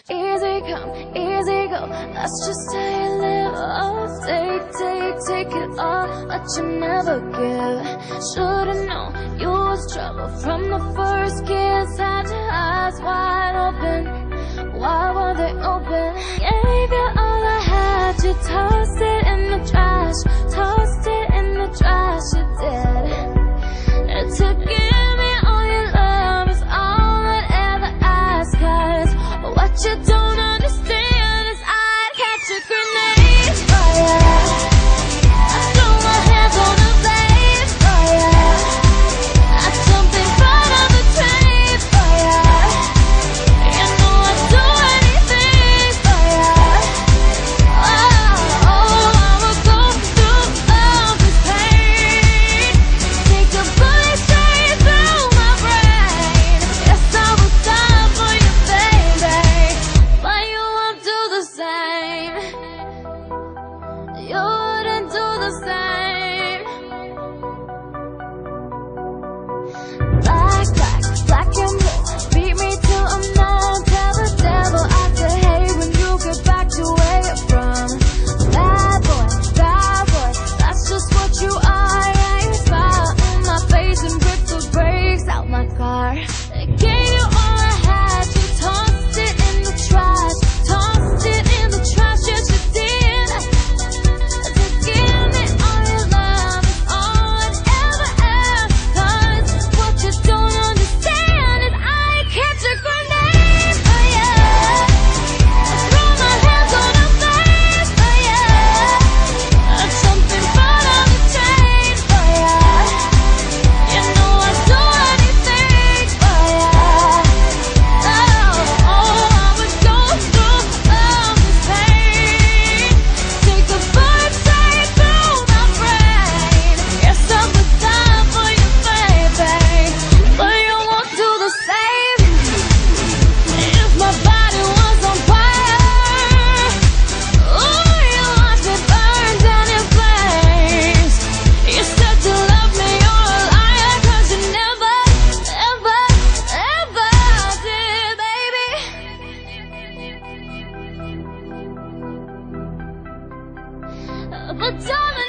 Easy come, easy go, that's just how you live. Oh, take it all, but you never give. Should've known you was trouble from the first kiss. Had your eyes wide open, why were they open? Gave you all I had, you tossed it in the trash. Tossed it in the trash, you did. And to give me all your love is all I'd ever ask. 'Cause what you don't understand is I'd catch a grenade for ya. I throw my hands on the blade for ya. I jump in front of the train for ya. You know I'd do anything for ya. Oh, I would go through all this pain. Take a bullet straight through my brain. Yes, I would die for you, baby, but you won't do the same. You wouldn't do the same. Black and blue, beat me till I'm numb. Tell the devil I said hey when you get back to where you're from. Bad boy, that's just what you are. Yeah, you smile in my face and rip the brakes out my car. I gave you all I had, you tossed it in the trash. Tossed it in the trash, yes you did. To give me all your love is all I'd ever ask. 'Cause what you don't understand is I catch a grenade for ya. I throw my hands on the blade for ya. I jump in front of the train for ya. You know I'd do anything for ya. Oh, I would go through all this pain. Take a bullet straight through my brain. Yes, I would die for you, baby, but you won't do the same. If my body was on fire, ooh, you watched me burn down in flames. You said you love me, you're a liar, 'cause you never, ever, ever did, baby. But darling,